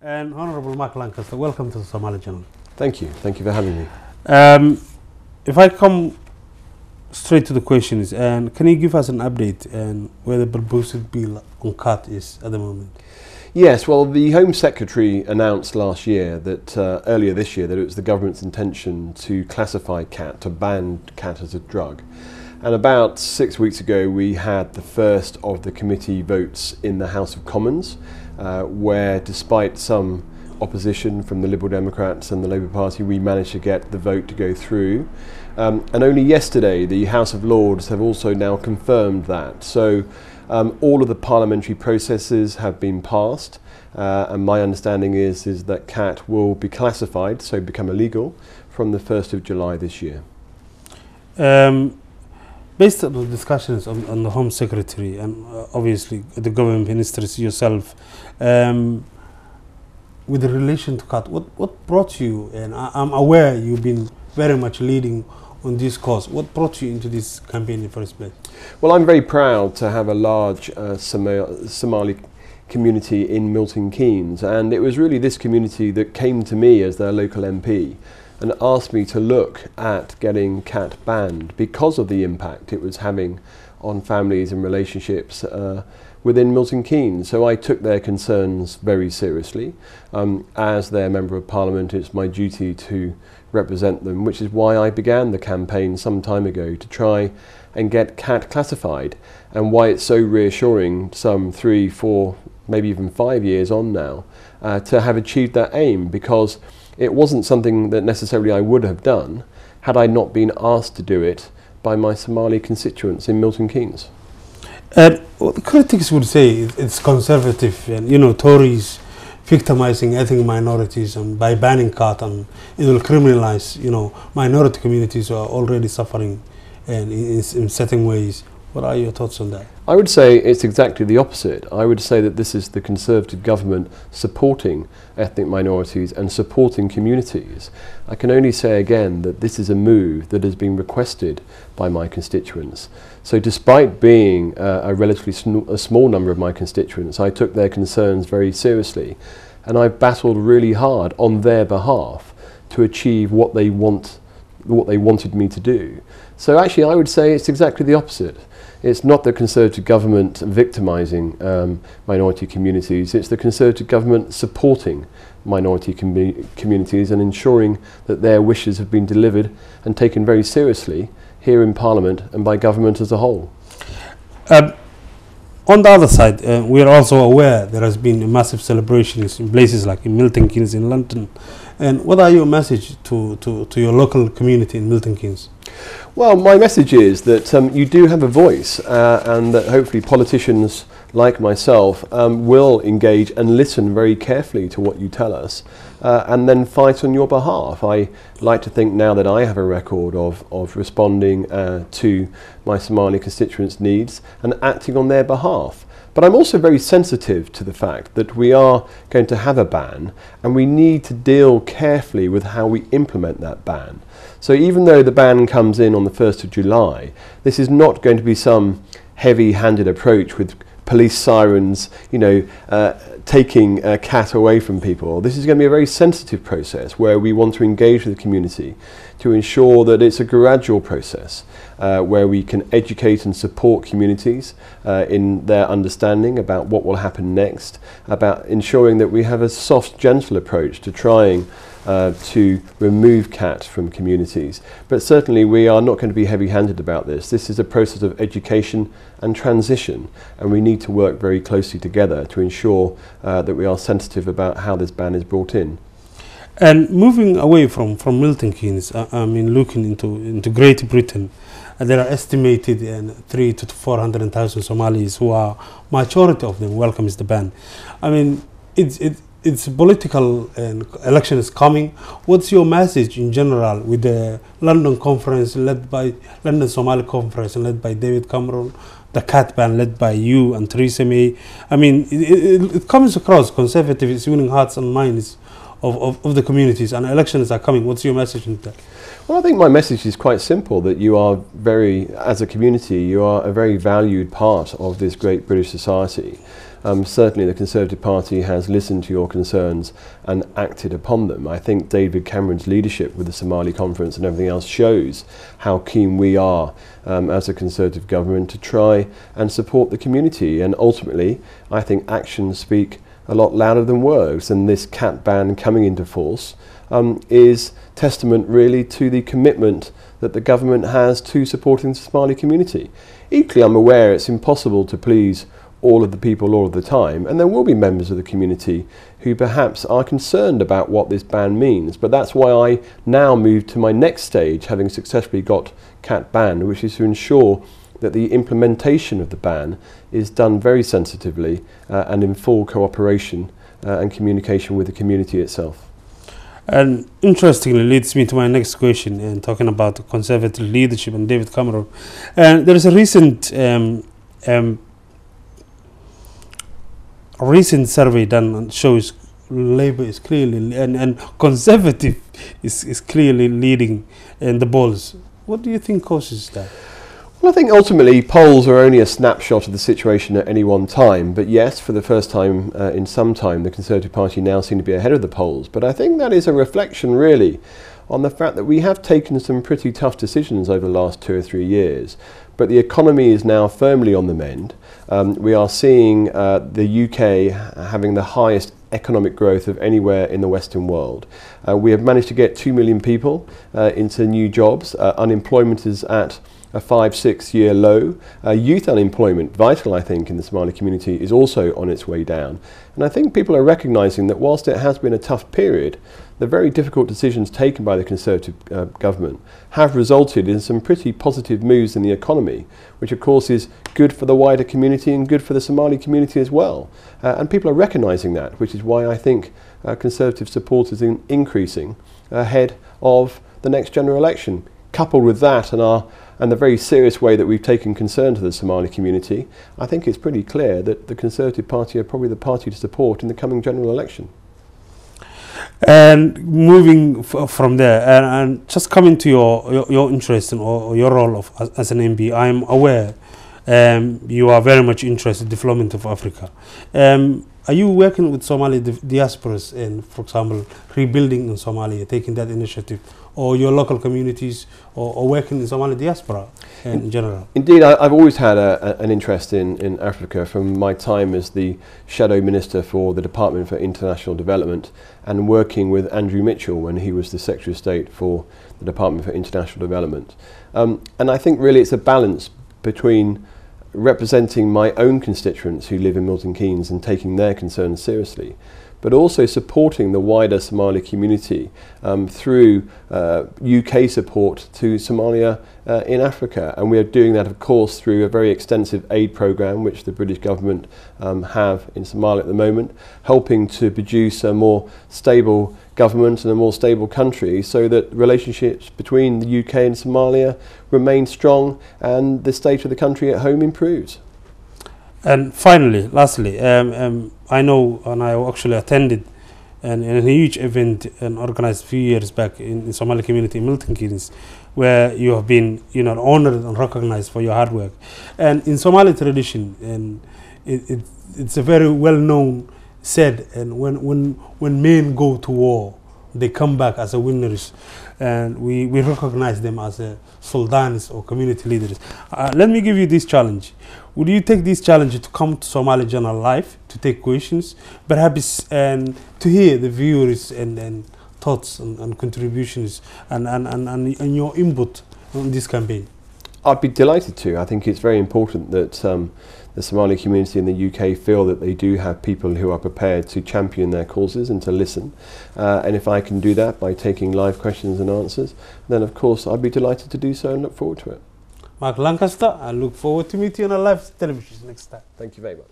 And Honorable Mark Lancaster, welcome to the Somali Channel. Thank you for having me. If I come straight to the questions, can you give us an update on where the proposed bill on cat is at the moment? Yes, well, the Home Secretary announced last year that earlier this year that it was the government's intention to classify cat, to ban cat as a drug. And about 6 weeks ago, we had the first of the committee votes in the House of Commons, where despite some opposition from the Liberal Democrats and the Labour Party, we managed to get the vote to go through. And only yesterday, the House of Lords have also now confirmed that. So all of the parliamentary processes have been passed, and my understanding is that cat will be classified, so become illegal, from the 1st of July this year. Based on the discussions on the Home Secretary and obviously the government ministers yourself, with relation to cat, what brought you, and I'm aware you've been very much leading on this cause, what brought you into this campaign in the first place? Well, I'm very proud to have a large Somali community in Milton Keynes, and it was really this community that came to me as their local MP and asked me to look at getting cat banned because of the impact it was having on families and relationships within Milton Keynes. So I took their concerns very seriously. As their Member of Parliament, it's my duty to represent them, which is why I began the campaign some time ago to try and get cat classified, and why it's so reassuring some 3, 4, maybe even 5 years on now to have achieved that aim, because it wasn't something that necessarily I would have done had I not been asked to do it by my Somali constituents in Milton Keynes. Well, the critics would say it's conservative, and Tories victimizing ethnic minorities, and by banning cat, and it will criminalize minority communities who are already suffering and in certain ways. What are your thoughts on that? I would say it's exactly the opposite. I would say that this is the Conservative government supporting ethnic minorities and supporting communities. I can only say again that this is a move that has been requested by my constituents. So despite being a relatively small number of my constituents, I took their concerns very seriously, and I battled really hard on their behalf to achieve what they wanted me to do. So actually I would say it's exactly the opposite. It's not the Conservative government victimising minority communities, it's the Conservative government supporting minority communities and ensuring that their wishes have been delivered and taken very seriously here in Parliament and by government as a whole. On the other side, we are also aware there has been a massive celebrations in places like in Milton Keynes in London. And what are your message to your local community in Milton Keynes? Well, my message is that you do have a voice, and that hopefully politicians like myself will engage and listen very carefully to what you tell us, and then fight on your behalf. I like to think now that I have a record of responding to my Somali constituents' needs and acting on their behalf. But I'm also very sensitive to the fact that we are going to have a ban, and we need to deal carefully with how we implement that ban. So even though the ban comes in on the 1st of July, this is not going to be some heavy-handed approach with police sirens, taking a cat away from people. This is going to be a very sensitive process where we want to engage with the community to ensure that it's a gradual process where we can educate and support communities in their understanding about what will happen next, about ensuring that we have a soft, gentle approach to trying to remove cat from communities. But certainly we are not going to be heavy-handed about this. This is a process of education and transition, and we need to work very closely together to ensure that we are sensitive about how this ban is brought in. And moving away from Milton Keynes, looking into Great Britain, there are estimated 300,000 to 400,000 Somalis who are, majority of them welcomes the ban. It's political, and election is coming. What's your message in general with the London conference London Somali conference led by David Cameron, the cat ban led by you and Theresa May? It comes across conservative is winning hearts and minds of the communities, and elections are coming. What's your message in that? Well, I think my message is quite simple, that you are as a community, you are a very valued part of this great British society. Certainly the Conservative Party has listened to your concerns and acted upon them. I think David Cameron's leadership with the Somali conference and everything else shows how keen we are as a Conservative government to try and support the community. And ultimately, I think actions speak a lot louder than words, and this cat ban coming into force is testament really to the commitment that the government has to supporting the Somali community. Equally, I'm aware it's impossible to please all of the people all of the time, and there will be members of the community who perhaps are concerned about what this ban means. But that's why I now move to my next stage, having successfully got cat banned, which is to ensure that the implementation of the ban is done very sensitively and in full cooperation and communication with the community itself. And interestingly leads me to my next question, and talking about the Conservative leadership and David Cameron. There is a recent survey done and shows Labour is clearly and Conservative is clearly leading in the polls. What do you think causes that? Well, I think ultimately polls are only a snapshot of the situation at any one time. But yes, for the first time in some time, the Conservative Party now seem to be ahead of the polls. But I think that is a reflection really on the fact that we have taken some pretty tough decisions over the last 2 or 3 years. But the economy is now firmly on the mend. We are seeing the UK having the highest economic growth of anywhere in the Western world. We have managed to get 2 million people into new jobs. Unemployment is at a 5-6 year low. Youth unemployment, vital I think in the Somali community, is also on its way down. And I think people are recognising that whilst it has been a tough period, the very difficult decisions taken by the Conservative government have resulted in some pretty positive moves in the economy, which of course is good for the wider community and good for the Somali community as well. And people are recognising that, which is why I think Conservative support is increasing ahead of the next general election. Coupled with that and the very serious way that we've taken concern to the Somali community, I think it's pretty clear that the Conservative Party are probably the party to support in the coming general election. And moving from there, and just coming to your interest or your role as an MP, I'm aware you are very much interested in the development of Africa. Are you working with Somali diasporas in, for example, rebuilding in Somalia, taking that initiative, or your local communities, or working in Somali diaspora in general? Indeed, I've always had an interest in Africa from my time as the Shadow Minister for the Department for International Development and working with Andrew Mitchell when he was the Secretary of State for the Department for International Development. And I think really it's a balance between representing my own constituents who live in Milton Keynes and taking their concerns seriously, but also supporting the wider Somali community through UK support to Somalia in Africa. And we are doing that, of course, through a very extensive aid programme which the British government have in Somalia at the moment, helping to produce a more stable government and a more stable country so that relationships between the UK and Somalia remain strong and the state of the country at home improves. And finally, lastly, I know, and I actually attended a huge event and organised a few years back in the Somali community in Milton Keynes, where you have been, honoured and recognised for your hard work. And in Somali tradition, and it's a very well-known said, and when men go to war, they come back as a winners, and we recognize them as sultans or community leaders. Let me give you this challenge. Would you take this challenge to come to Somali Journal Live to take questions, perhaps, and to hear the viewers and thoughts and contributions and your input on this campaign? I'd be delighted to. I think it's very important that the Somali community in the UK feel that they do have people who are prepared to champion their causes and to listen. And if I can do that by taking live questions and answers, then of course I'd be delighted to do so and look forward to it. Mark Lancaster, I look forward to meeting you on a live television next time. Thank you very much.